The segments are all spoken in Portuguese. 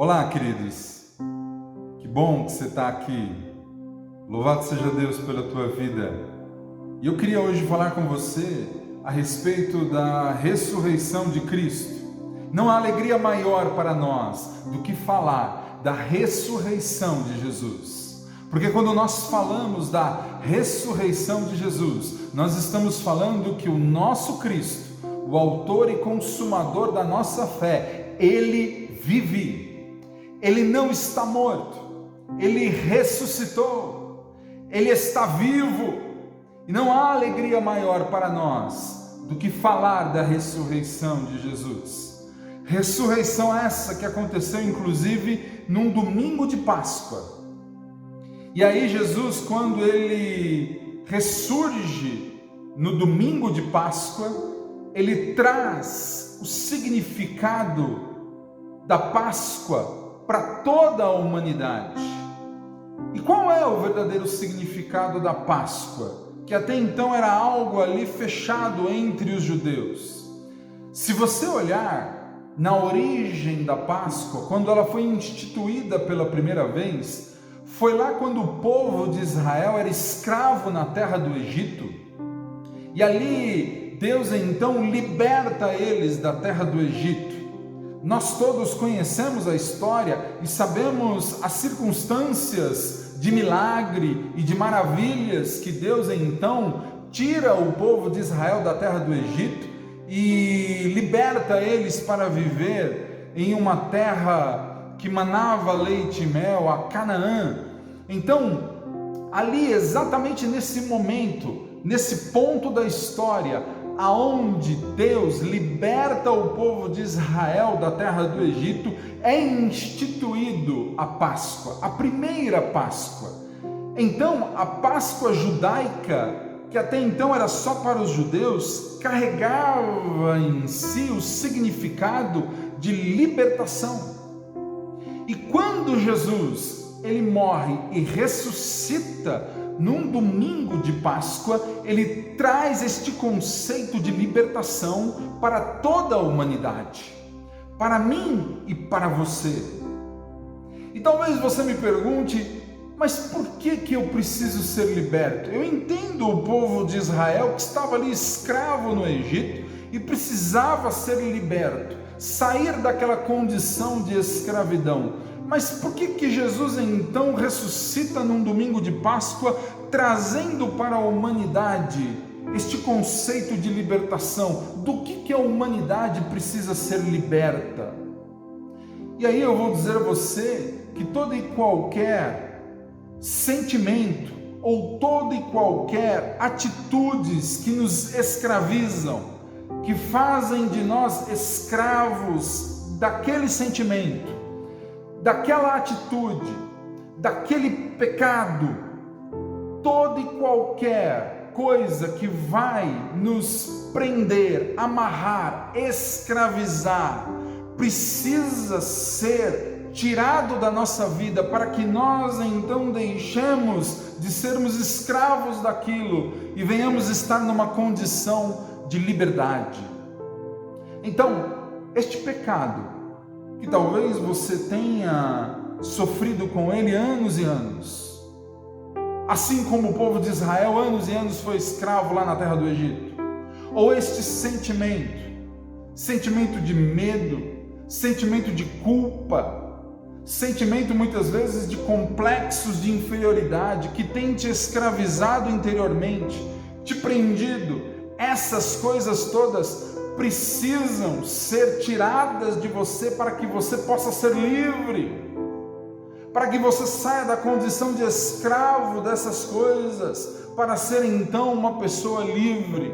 Olá, queridos. Que bom que você está aqui. Louvado seja Deus pela tua vida. E eu queria hoje falar com você a respeito da ressurreição de Cristo. Não há alegria maior para nós do que falar da ressurreição de Jesus. Porque quando nós falamos da ressurreição de Jesus, nós estamos falando que o nosso Cristo, o autor e consumador da nossa fé, Ele vive. Ele não está morto, Ele ressuscitou, Ele está vivo, e não há alegria maior para nós do que falar da ressurreição de Jesus. Ressurreição essa que aconteceu inclusive num domingo de Páscoa. E aí Jesus, quando Ele ressurge no domingo de Páscoa, Ele traz o significado da Páscoa para toda a humanidade. E qual é o verdadeiro significado da Páscoa? Que até então era algo ali fechado entre os judeus. Se você olhar na origem da Páscoa, quando ela foi instituída pela primeira vez, foi lá quando o povo de Israel era escravo na terra do Egito. E ali Deus então liberta eles da terra do Egito. Nós todos conhecemos a história e sabemos as circunstâncias de milagre e de maravilhas que Deus então tira o povo de Israel da terra do Egito e liberta eles para viver em uma terra que manava leite e mel, a Canaã. Então, ali exatamente nesse momento, nesse ponto da história, aonde Deus liberta o povo de Israel da terra do Egito, é instituído a Páscoa, a primeira Páscoa. Então, a Páscoa judaica, que até então era só para os judeus, carregava em si o significado de libertação. E quando Jesus, ele morre e ressuscita num domingo de Páscoa, ele traz este conceito de libertação para toda a humanidade, para mim e para você. E talvez você me pergunte, mas por que eu preciso ser liberto? Eu entendo o povo de Israel que estava ali escravo no Egito e precisava ser liberto, sair daquela condição de escravidão. Mas por que Jesus então ressuscita num domingo de Páscoa, trazendo para a humanidade este conceito de libertação? Do que a humanidade precisa ser liberta? E aí eu vou dizer a você que todo e qualquer sentimento ou todo e qualquer atitudes que nos escravizam, que fazem de nós escravos daquele sentimento, daquela atitude, daquele pecado, toda e qualquer coisa que vai nos prender, amarrar, escravizar, precisa ser tirado da nossa vida para que nós então deixemos de sermos escravos daquilo e venhamos estar numa condição de liberdade. Então, este pecado, que talvez você tenha sofrido com ele anos e anos, assim como o povo de Israel anos e anos foi escravo lá na terra do Egito, ou este sentimento de medo, sentimento de culpa, sentimento muitas vezes de complexos de inferioridade que tem te escravizado interiormente, te prendido, essas coisas todas precisam ser tiradas de você para que você possa ser livre, para que você saia da condição de escravo dessas coisas, para ser então uma pessoa livre.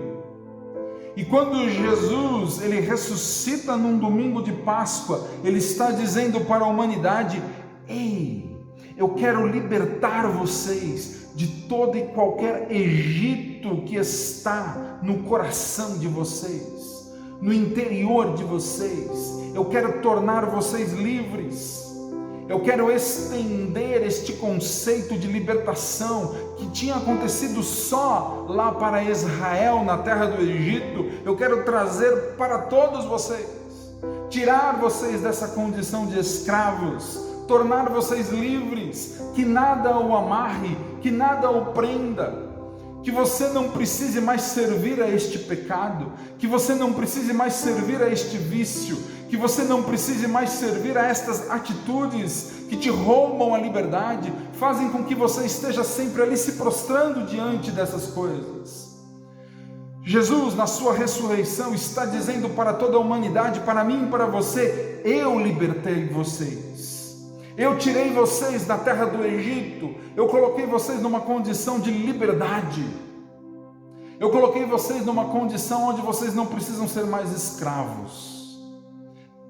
E quando Jesus, ele ressuscita num domingo de Páscoa, ele está dizendo para a humanidade: ei, eu quero libertar vocês de todo e qualquer Egito que está no coração de vocês, no interior de vocês. Eu quero tornar vocês livres. Eu quero estender este conceito de libertação que tinha acontecido só lá para Israel, na terra do Egito. Eu quero trazer para todos vocês, tirar vocês dessa condição de escravos, tornar vocês livres, que nada o amarre, que nada o prenda, que você não precise mais servir a este pecado, que você não precise mais servir a este vício, que você não precise mais servir a estas atitudes que te roubam a liberdade, fazem com que você esteja sempre ali se prostrando diante dessas coisas. Jesus, na sua ressurreição, está dizendo para toda a humanidade, para mim e para você: eu libertei vocês, eu tirei vocês da terra do Egito, eu coloquei vocês numa condição de liberdade, eu coloquei vocês numa condição onde vocês não precisam ser mais escravos.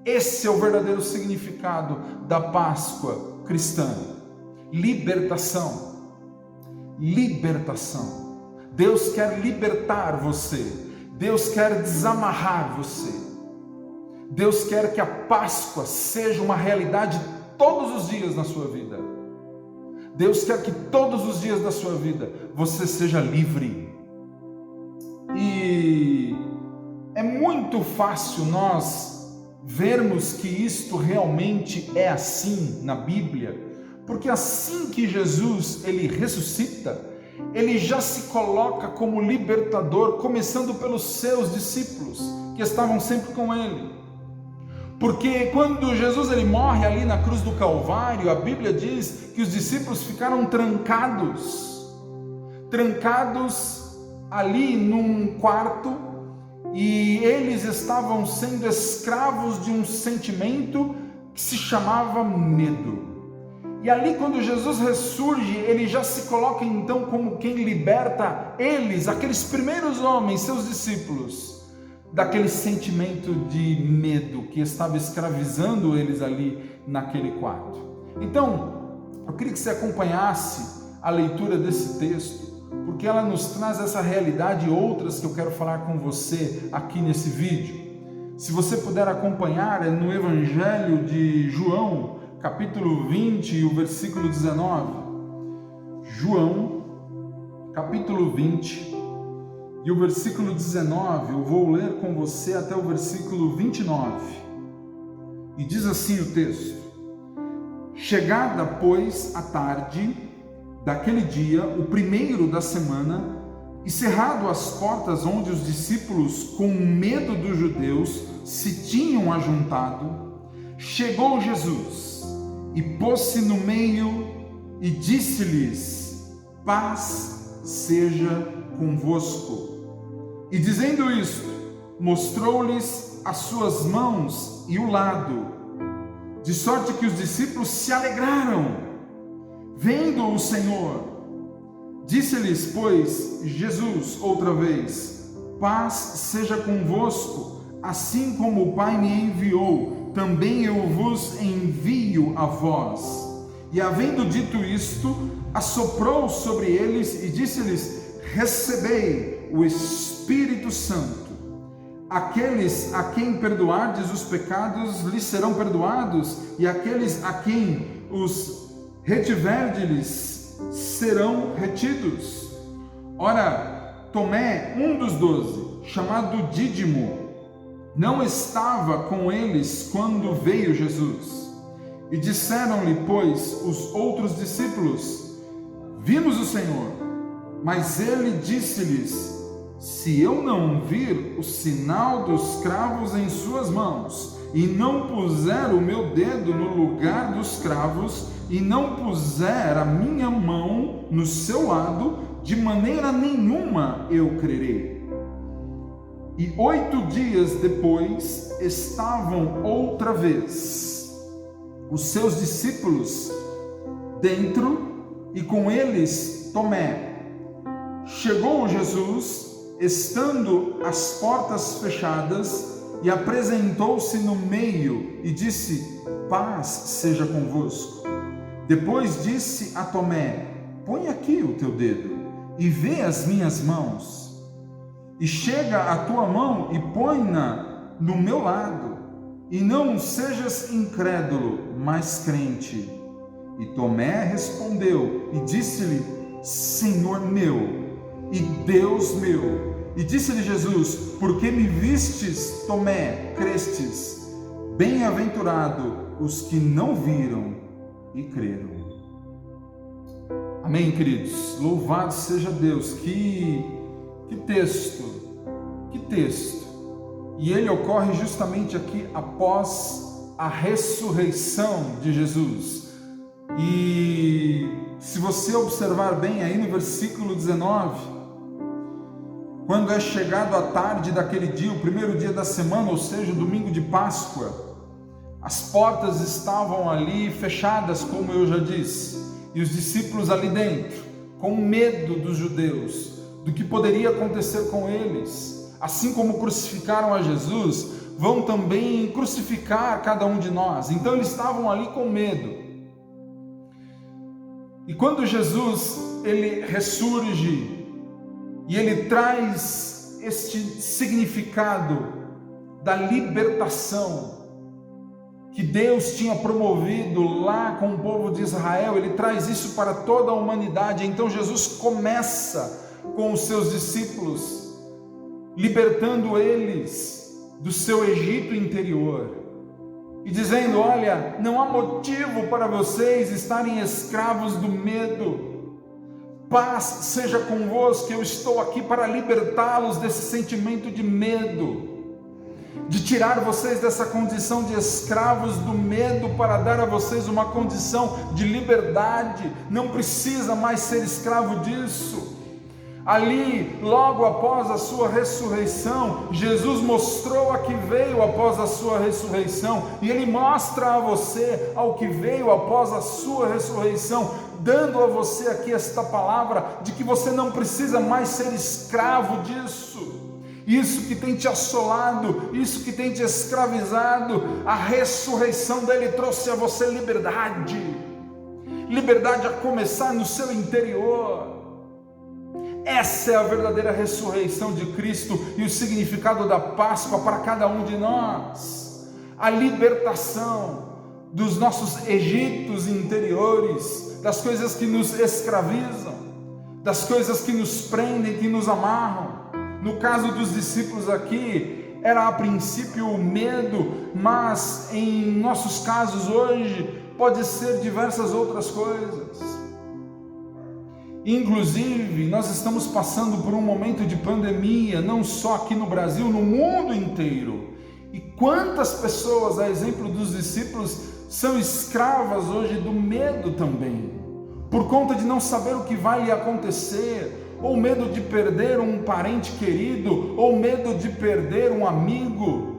Esse é o verdadeiro significado da Páscoa cristã: libertação. Libertação. Deus quer libertar você, Deus quer desamarrar você, Deus quer que a Páscoa seja uma realidade todos os dias na sua vida. Deus quer que todos os dias da sua vida você seja livre. E é muito fácil nós vermos que isto realmente é assim na Bíblia, porque assim que Jesus ele ressuscita, ele já se coloca como libertador, começando pelos seus discípulos, que estavam sempre com ele. Porque quando Jesus ele morre ali na cruz do Calvário, a Bíblia diz que os discípulos ficaram trancados ali num quarto, e eles estavam sendo escravos de um sentimento que se chamava medo. E ali, quando Jesus ressurge, ele já se coloca então como quem liberta eles, aqueles primeiros homens, seus discípulos, daquele sentimento de medo que estava escravizando eles ali naquele quarto. Então, eu queria que você acompanhasse a leitura desse texto, porque ela nos traz essa realidade e outras que eu quero falar com você aqui nesse vídeo. Se você puder acompanhar, é no Evangelho de João, capítulo 20 e o versículo 19. João, capítulo 20 e o versículo 19, eu vou ler com você até o versículo 29. E diz assim o texto: chegada, pois, a tarde daquele dia, o primeiro da semana, e cerrado as portas onde os discípulos, com medo dos judeus, se tinham ajuntado, chegou Jesus e pôs-se no meio e disse-lhes: paz seja convosco. E dizendo isto, mostrou-lhes as suas mãos e o lado, de sorte que os discípulos se alegraram, vendo o Senhor. Disse-lhes, pois, Jesus outra vez: paz seja convosco, assim como o Pai me enviou, também eu vos envio a vós. E havendo dito isto, assoprou sobre eles e disse-lhes: recebei o Espírito Santo. Aqueles a quem perdoardes os pecados lhes serão perdoados, e aqueles a quem os retiverdes serão retidos. Ora, Tomé, um dos 12, chamado Dídimo, não estava com eles quando veio Jesus. E disseram-lhe, pois, os outros discípulos: vimos o Senhor. Mas ele disse-lhes: se eu não vir o sinal dos cravos em suas mãos, e não puser o meu dedo no lugar dos cravos, e não puser a minha mão no seu lado, de maneira nenhuma eu crerei. E 8 dias depois estavam outra vez os seus discípulos dentro, e com eles Tomé. Chegou Jesus, estando as portas fechadas, e apresentou-se no meio e disse: paz seja convosco. Depois disse a Tomé: põe aqui o teu dedo e vê as minhas mãos, e chega a tua mão e põe-na no meu lado, e não sejas incrédulo, mas crente. E Tomé respondeu e disse-lhe: Senhor meu e Deus meu. E disse-lhe Jesus: porque me vistes, Tomé, crestes? Bem-aventurado os que não viram e creram. Amém, queridos? Louvado seja Deus. Que texto. E ele ocorre justamente aqui após a ressurreição de Jesus. E se você observar bem aí no versículo 19, quando é chegado a tarde daquele dia, o primeiro dia da semana, ou seja, o domingo de Páscoa, as portas estavam ali fechadas, como eu já disse, e os discípulos ali dentro, com medo dos judeus, do que poderia acontecer com eles. Assim como crucificaram a Jesus, vão também crucificar cada um de nós. Então eles estavam ali com medo. E quando Jesus, ele ressurge, e ele traz este significado da libertação que Deus tinha promovido lá com o povo de Israel, ele traz isso para toda a humanidade. Então Jesus começa com os seus discípulos, libertando eles do seu Egito interior e dizendo: olha, não há motivo para vocês estarem escravos do medo. Paz seja convosco, eu estou aqui para libertá-los desse sentimento de medo, de tirar vocês dessa condição de escravos do medo para dar a vocês uma condição de liberdade. Não precisa mais ser escravo disso. Ali, logo após a sua ressurreição, Jesus mostrou a que veio após a sua ressurreição, e ele mostra a você ao que veio após a sua ressurreição, dando a você aqui esta palavra de que você não precisa mais ser escravo disso. Isso que tem te assolado, isso que tem te escravizado, a ressurreição dele trouxe a você liberdade. Liberdade a começar no seu interior. Essa é a verdadeira ressurreição de Cristo e o significado da Páscoa para cada um de nós. A libertação dos nossos Egitos interiores, das coisas que nos escravizam, das coisas que nos prendem, que nos amarram. No caso dos discípulos aqui, era a princípio o medo, mas em nossos casos hoje, pode ser diversas outras coisas. Inclusive, nós estamos passando por um momento de pandemia, não só aqui no Brasil, no mundo inteiro. E quantas pessoas, a exemplo dos discípulos, são escravas hoje do medo também, por conta de não saber o que vai lhe acontecer, ou medo de perder um parente querido, ou medo de perder um amigo,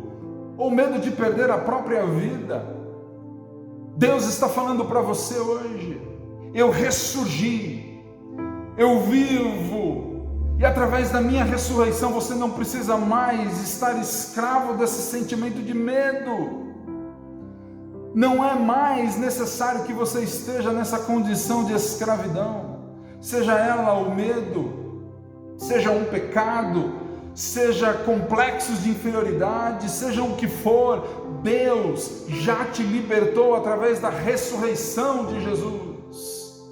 ou medo de perder a própria vida. Deus está falando para você hoje: eu ressurgi, eu vivo, e através da minha ressurreição você não precisa mais estar escravo desse sentimento de medo. Não é mais necessário que você esteja nessa condição de escravidão, seja ela o medo, seja um pecado, seja complexos de inferioridade, seja o que for. Deus já te libertou através da ressurreição de Jesus.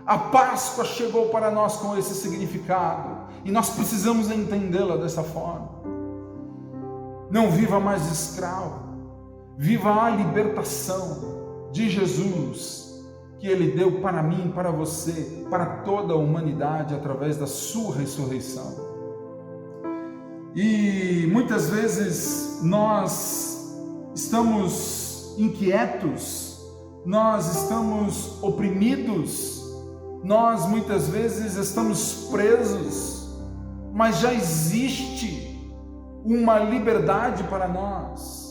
A Páscoa chegou para nós com esse significado, e nós precisamos entendê-la dessa forma. Não viva mais escravo, viva a libertação de Jesus, que Ele deu para mim, para você, para toda a humanidade, através da sua ressurreição. E muitas vezes nós estamos inquietos, nós estamos oprimidos, nós muitas vezes estamos presos, mas já existe uma liberdade para nós.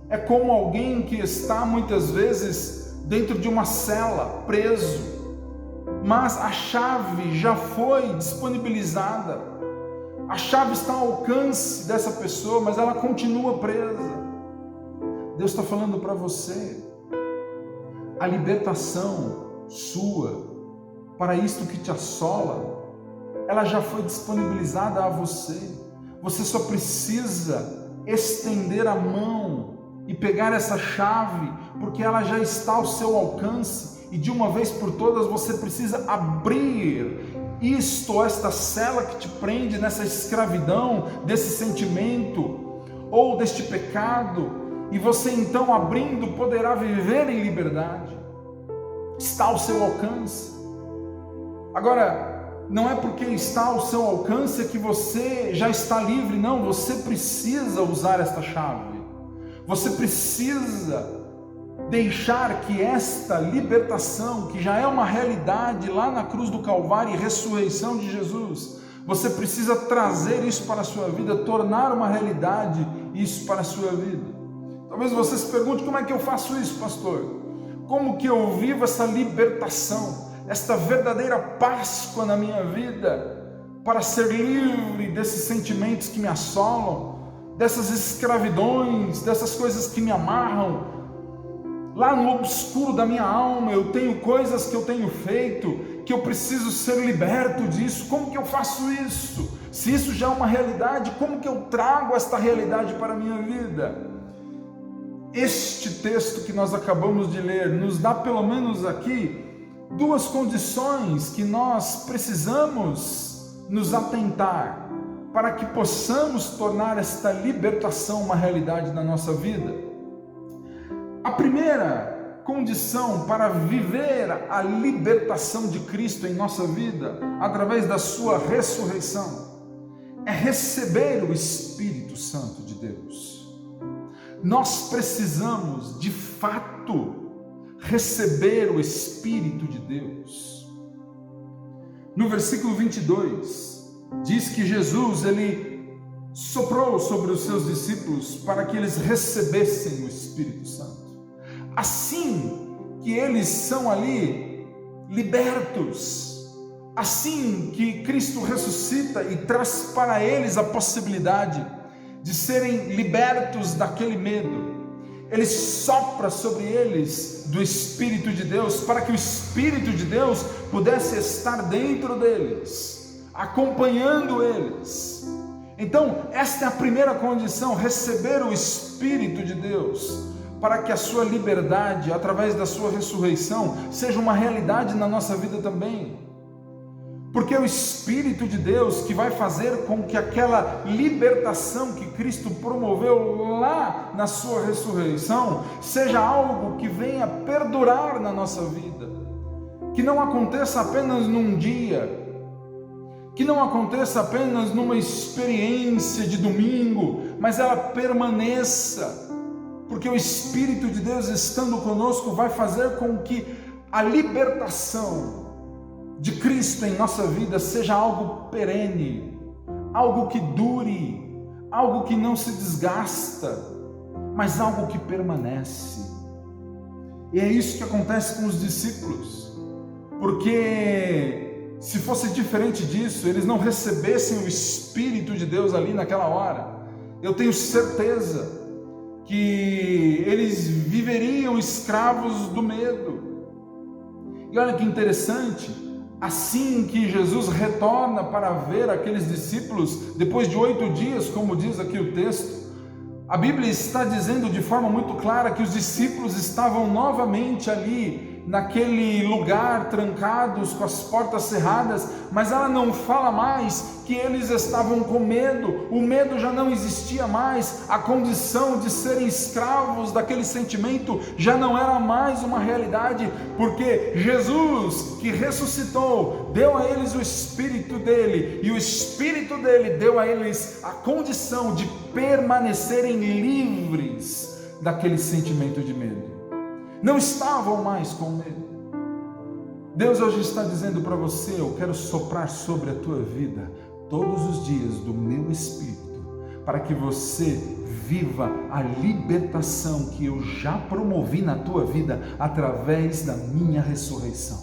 É como alguém que está muitas vezes dentro de uma cela, preso, mas a chave já foi disponibilizada, a chave está ao alcance dessa pessoa, mas ela continua presa. Deus está falando para você: a libertação sua para isto que te assola, ela já foi disponibilizada a você. Você só precisa estender a mão e pegar essa chave, porque ela já está ao seu alcance, e de uma vez por todas você precisa abrir esta cela que te prende nessa escravidão, desse sentimento, ou deste pecado, e você então abrindo poderá viver em liberdade. Está ao seu alcance. Agora, não é porque está ao seu alcance que você já está livre, não, você precisa usar esta chave. Você precisa deixar que esta libertação, que já é uma realidade lá na cruz do Calvário e ressurreição de Jesus, você precisa trazer isso para a sua vida, tornar uma realidade isso para a sua vida. Talvez você se pergunte: como é que eu faço isso, pastor? Como que eu vivo essa libertação, esta verdadeira Páscoa na minha vida, para ser livre desses sentimentos que me assolam, dessas escravidões, dessas coisas que me amarram? Lá no obscuro da minha alma eu tenho coisas que eu tenho feito, que eu preciso ser liberto disso. Como que eu faço isso? Se isso já é uma realidade, como que eu trago esta realidade para a minha vida? Este texto que nós acabamos de ler nos dá pelo menos aqui duas condições que nós precisamos nos atentar para que possamos tornar esta libertação uma realidade na nossa vida. A primeira condição para viver a libertação de Cristo em nossa vida, através da sua ressurreição, é receber o Espírito Santo de Deus. Nós precisamos, de fato, receber o Espírito de Deus. No versículo 22, diz que Jesus, ele soprou sobre os seus discípulos para que eles recebessem o Espírito Santo. Assim que eles são ali libertos, assim que Cristo ressuscita e traz para eles a possibilidade de serem libertos daquele medo, Ele sopra sobre eles do Espírito de Deus, para que o Espírito de Deus pudesse estar dentro deles, acompanhando eles. Então, esta é a primeira condição: receber o Espírito de Deus, para que a sua liberdade, através da sua ressurreição, seja uma realidade na nossa vida também. Porque é o Espírito de Deus que vai fazer com que aquela libertação que Cristo promoveu lá na sua ressurreição, seja algo que venha perdurar na nossa vida, que não aconteça apenas num dia, que não aconteça apenas numa experiência de domingo, mas ela permaneça. Porque o Espírito de Deus estando conosco vai fazer com que a libertação de Cristo em nossa vida seja algo perene, algo que dure, algo que não se desgasta, mas algo que permanece. E é isso que acontece com os discípulos, porque se fosse diferente disso, eles não recebessem o Espírito de Deus ali naquela hora, eu tenho certeza que eles viveriam escravos do medo. E olha que interessante, assim que Jesus retorna para ver aqueles discípulos, depois de 8 dias, como diz aqui o texto, a Bíblia está dizendo de forma muito clara que os discípulos estavam novamente ali, naquele lugar, trancados, com as portas cerradas, mas ela não fala mais que eles estavam com medo, o medo já não existia mais, a condição de serem escravos daquele sentimento já não era mais uma realidade, porque Jesus, que ressuscitou, deu a eles o Espírito dele, e o Espírito dele deu a eles a condição de permanecerem livres daquele sentimento de medo. Não estavam mais com medo. Deus hoje está dizendo para você: eu quero soprar sobre a tua vida todos os dias do meu Espírito, para que você viva a libertação que eu já promovi na tua vida através da minha ressurreição.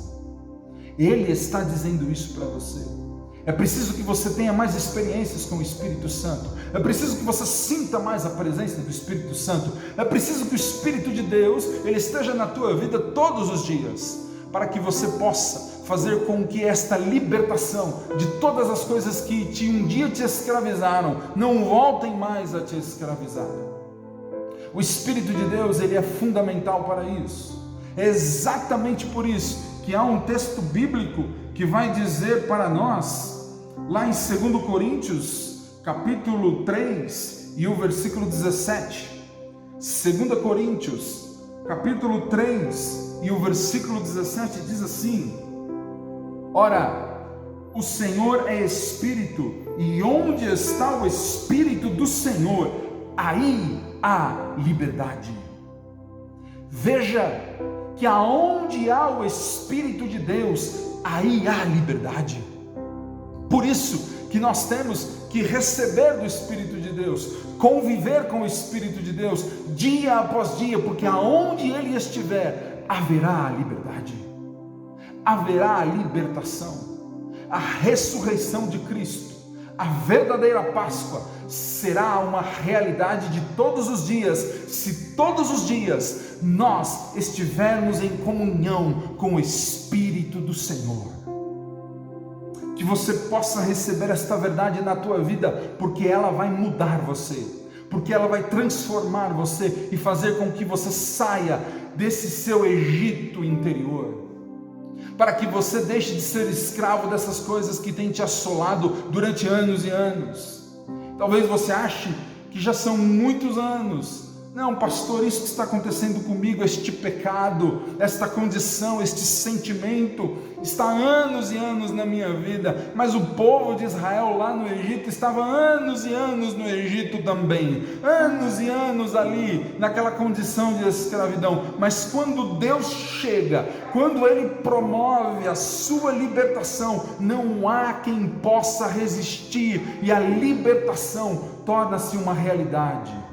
Ele está dizendo isso para você. É preciso que você tenha mais experiências com o Espírito Santo. É preciso que você sinta mais a presença do Espírito Santo. É preciso que o Espírito de Deus, ele esteja na tua vida todos os dias, para que você possa fazer com que esta libertação de todas as coisas que um dia te escravizaram, não voltem mais a te escravizar. O Espírito de Deus, ele é fundamental para isso. É exatamente por isso que há um texto bíblico que vai dizer para nós, lá em 2 Coríntios, capítulo 3, e o versículo 17, 2 Coríntios, capítulo 3, e o versículo 17 diz assim: ora, o Senhor é Espírito, e onde está o Espírito do Senhor, aí há liberdade. Veja que aonde há o Espírito de Deus, aí há liberdade. Por isso que nós temos que receber do Espírito de Deus, conviver com o Espírito de Deus, dia após dia, porque aonde Ele estiver, haverá a liberdade, haverá a libertação, a ressurreição de Cristo, a verdadeira Páscoa será uma realidade de todos os dias, se todos os dias nós estivermos em comunhão com o Espírito do Senhor. Que você possa receber esta verdade na tua vida, porque ela vai mudar você, porque ela vai transformar você e fazer com que você saia desse seu Egito interior, para que você deixe de ser escravo dessas coisas que têm te assolado durante anos e anos. Talvez você ache que já são muitos anos. Não, pastor, isso que está acontecendo comigo, este pecado, esta condição, este sentimento, está há anos e anos na minha vida, mas o povo de Israel lá no Egito estava anos e anos no Egito também, anos e anos ali, naquela condição de escravidão, mas quando Deus chega, quando Ele promove a sua libertação, não há quem possa resistir, e a libertação torna-se uma realidade.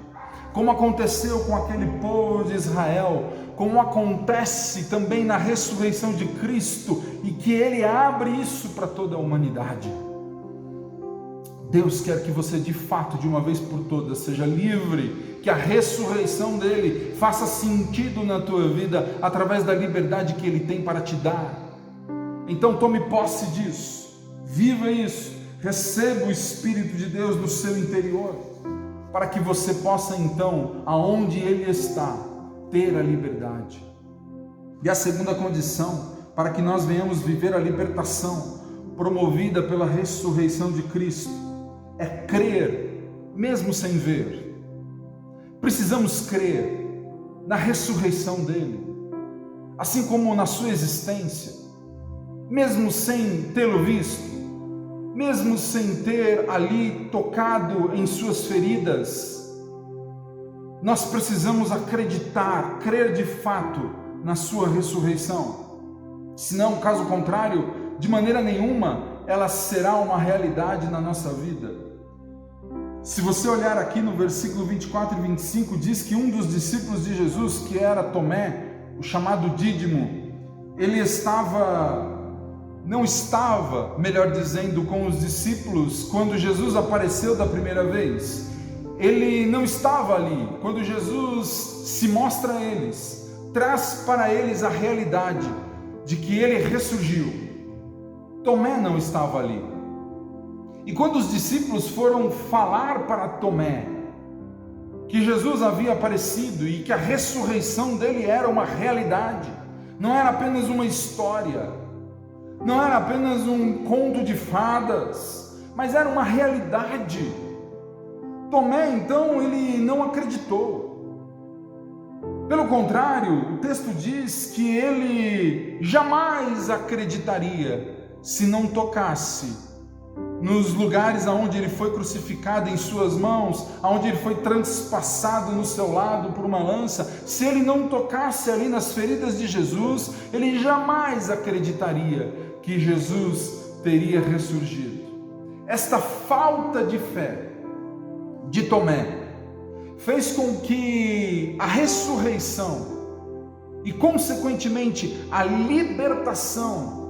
Como aconteceu com aquele povo de Israel, como acontece também na ressurreição de Cristo, e que Ele abre isso para toda a humanidade. Deus quer que você de fato, de uma vez por todas, seja livre, que a ressurreição dEle faça sentido na tua vida, através da liberdade que Ele tem para te dar. Então tome posse disso, viva isso, receba o Espírito de Deus no seu interior, para que você possa então, aonde Ele está, ter a liberdade. E a segunda condição, para que nós venhamos viver a libertação, promovida pela ressurreição de Cristo, é crer, mesmo sem ver. Precisamos crer na ressurreição dEle, assim como na sua existência, mesmo sem tê-lo visto, mesmo sem ter ali tocado em suas feridas. Nós precisamos acreditar, crer de fato na sua ressurreição. Senão, caso contrário, de maneira nenhuma ela será uma realidade na nossa vida. Se você olhar aqui no versículo 24 e 25, diz que um dos discípulos de Jesus, que era Tomé, o chamado Dídimo, ele não estava, melhor dizendo, com os discípulos quando Jesus apareceu da primeira vez. Ele não estava ali quando Jesus se mostra a eles, traz para eles a realidade de que Ele ressurgiu. Tomé não estava ali. E quando os discípulos foram falar para Tomé que Jesus havia aparecido e que a ressurreição dele era uma realidade, não era apenas uma história, não era apenas um conto de fadas, mas era uma realidade. Tomé, então, ele não acreditou. Pelo contrário, o texto diz que ele jamais acreditaria se não tocasse nos lugares aonde ele foi crucificado, em suas mãos, aonde ele foi transpassado no seu lado por uma lança. Se ele não tocasse ali nas feridas de Jesus, ele jamais acreditaria que Jesus teria ressurgido. Esta falta de fé de Tomé fez com que a ressurreição e, consequentemente, a libertação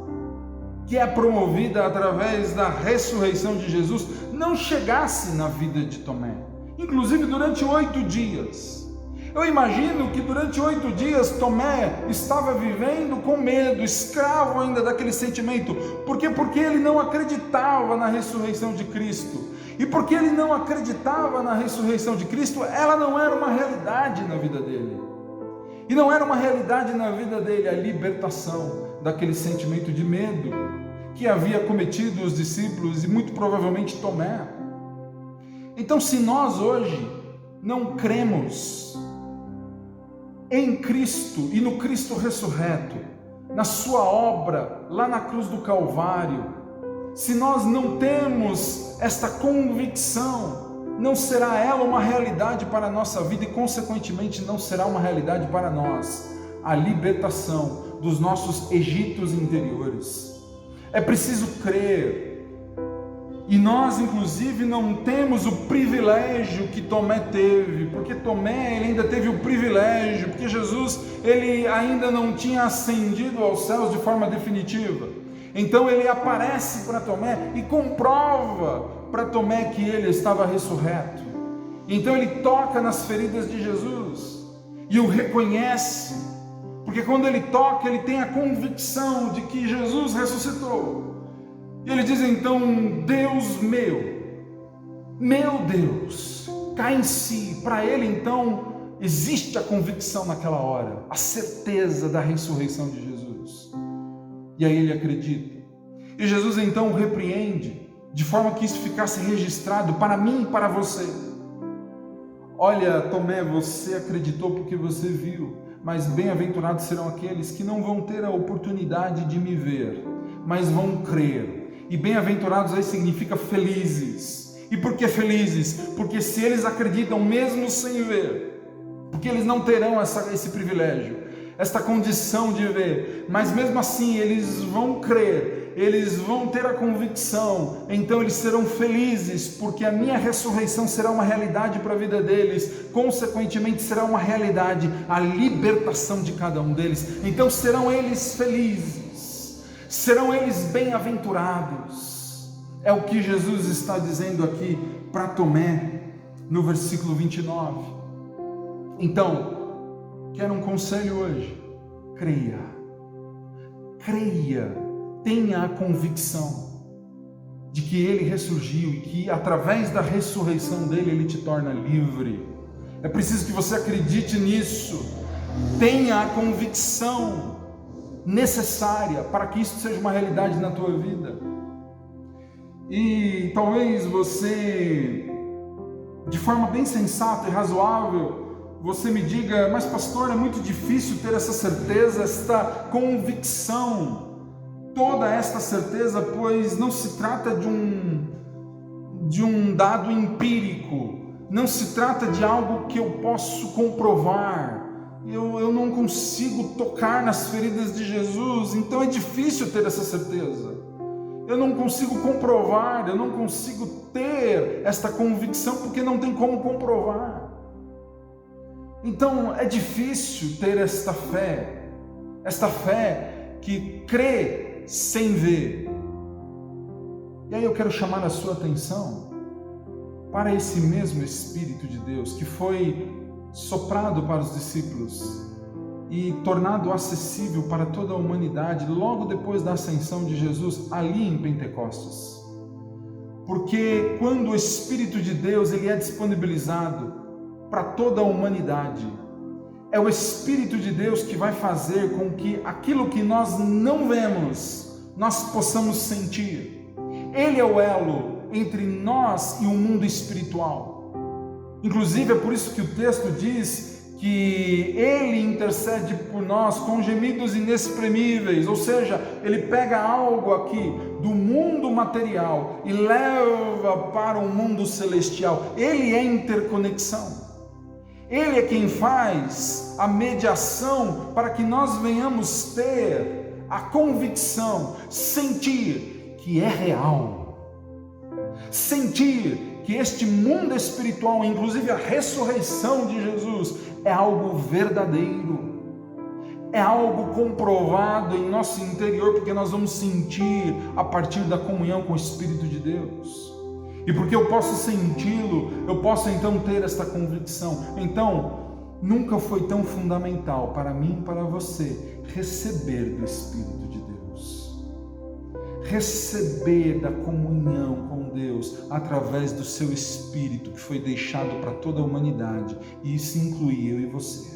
que é promovida através da ressurreição de Jesus não chegasse na vida de Tomé, inclusive durante 8 dias. Eu imagino que durante 8 dias Tomé estava vivendo com medo, escravo ainda daquele sentimento. Por quê? Porque ele não acreditava na ressurreição de Cristo. E porque ele não acreditava na ressurreição de Cristo, ela não era uma realidade na vida dele. E não era uma realidade na vida dele a libertação daquele sentimento de medo que havia cometido os discípulos e muito provavelmente Tomé. Então, se nós hoje não cremos em Cristo e no Cristo ressurreto, na sua obra lá na cruz do Calvário, se nós não temos esta convicção, não será ela uma realidade para a nossa vida e, consequentemente, não será uma realidade para nós a libertação dos nossos Egitos interiores. É preciso crer. E nós, inclusive, não temos o privilégio que Tomé teve, porque Tomé ele ainda teve o privilégio, porque Jesus ele ainda não tinha ascendido aos céus de forma definitiva. Então ele aparece para Tomé e comprova para Tomé que ele estava ressurreto. Então ele toca nas feridas de Jesus e o reconhece, porque quando ele toca, ele tem a convicção de que Jesus ressuscitou. E ele diz então: Deus meu Deus, cai em si. Para ele então existe a convicção naquela hora, a certeza da ressurreição de Jesus. E aí ele acredita. E Jesus então o repreende, de forma que isso ficasse registrado para mim e para você. Olha, Tomé, você acreditou porque você viu, mas bem-aventurados serão aqueles que não vão ter a oportunidade de me ver, mas vão crer. E bem-aventurados aí significa felizes. E por que felizes? Porque se eles acreditam mesmo sem ver, porque eles não terão esse privilégio, esta condição de ver, mas mesmo assim eles vão crer, eles vão ter a convicção, então eles serão felizes, porque a minha ressurreição será uma realidade para a vida deles, consequentemente será uma realidade a libertação de cada um deles. Então serão eles felizes, serão eles bem-aventurados. É o que Jesus está dizendo aqui para Tomé, no versículo 29. Então, quero um conselho hoje: creia, tenha a convicção de que Ele ressurgiu e que através da ressurreição dele, Ele te torna livre. É preciso que você acredite nisso, tenha a convicção necessária para que isso seja uma realidade na tua vida. E talvez você, de forma bem sensata e razoável, você me diga: mas pastor, é muito difícil ter essa certeza, esta convicção, toda esta certeza, pois não se trata de um dado empírico, não se trata de algo que eu posso comprovar. Eu não consigo tocar nas feridas de Jesus, então é difícil ter essa certeza. Eu não consigo comprovar, eu não consigo ter esta convicção, porque não tem como comprovar. Então é difícil ter esta fé que crê sem ver. E aí eu quero chamar a sua atenção para esse mesmo Espírito de Deus que foi soprado para os discípulos e tornado acessível para toda a humanidade logo depois da ascensão de Jesus ali em Pentecostes. Porque quando o Espírito de Deus ele é disponibilizado para toda a humanidade, é o Espírito de Deus que vai fazer com que aquilo que nós não vemos, nós possamos sentir. Ele é o elo entre nós e o mundo espiritual. Inclusive é por isso que o texto diz que Ele intercede por nós com gemidos inexprimíveis, ou seja, Ele pega algo aqui do mundo material e leva para o mundo celestial. Ele é interconexão, Ele é quem faz a mediação para que nós venhamos ter a convicção, sentir que é real, sentir que este mundo espiritual, inclusive a ressurreição de Jesus, é algo verdadeiro, é algo comprovado em nosso interior, porque nós vamos sentir a partir da comunhão com o Espírito de Deus. E porque eu posso senti-lo, eu posso então ter esta convicção. Então, nunca foi tão fundamental para mim e para você receber do Espírito de Deus, receber da comunhão com Deus através do seu Espírito que foi deixado para toda a humanidade, e isso inclui eu e você.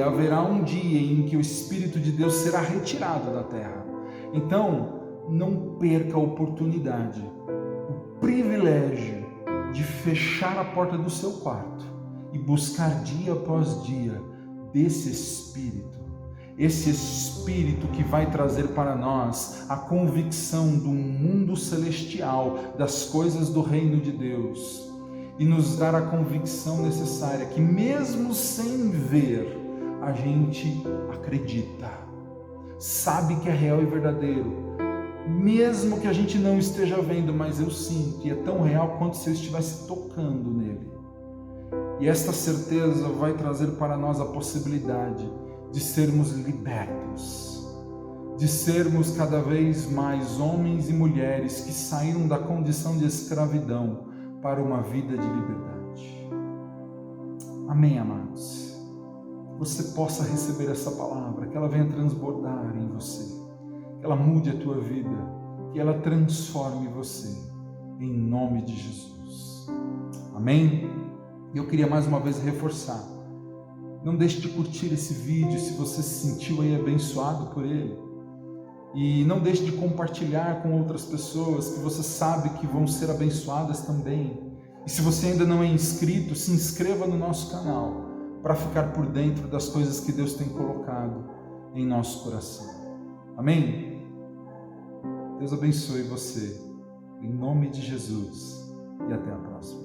Haverá um dia em que o Espírito de Deus será retirado da terra. Então, não perca a oportunidade, o privilégio de fechar a porta do seu quarto e buscar dia após dia desse Espírito. Esse Espírito que vai trazer para nós a convicção do mundo celestial, das coisas do reino de Deus, e nos dar a convicção necessária que mesmo sem ver, a gente acredita, sabe que é real e verdadeiro, mesmo que a gente não esteja vendo, mas eu sinto, e é tão real quanto se eu estivesse tocando nele. E esta certeza vai trazer para nós a possibilidade de sermos libertos, de sermos cada vez mais homens e mulheres que saíram da condição de escravidão para uma vida de liberdade. Amém, amados? Que você possa receber essa palavra, que ela venha transbordar em você, que ela mude a tua vida, que ela transforme você, em nome de Jesus. Amém? E eu queria mais uma vez reforçar, não deixe de curtir esse vídeo se você se sentiu aí abençoado por ele, e não deixe de compartilhar com outras pessoas que você sabe que vão ser abençoadas também. E se você ainda não é inscrito, se inscreva no nosso canal, para ficar por dentro das coisas que Deus tem colocado em nosso coração. Amém? Deus abençoe você, em nome de Jesus, e até a próxima.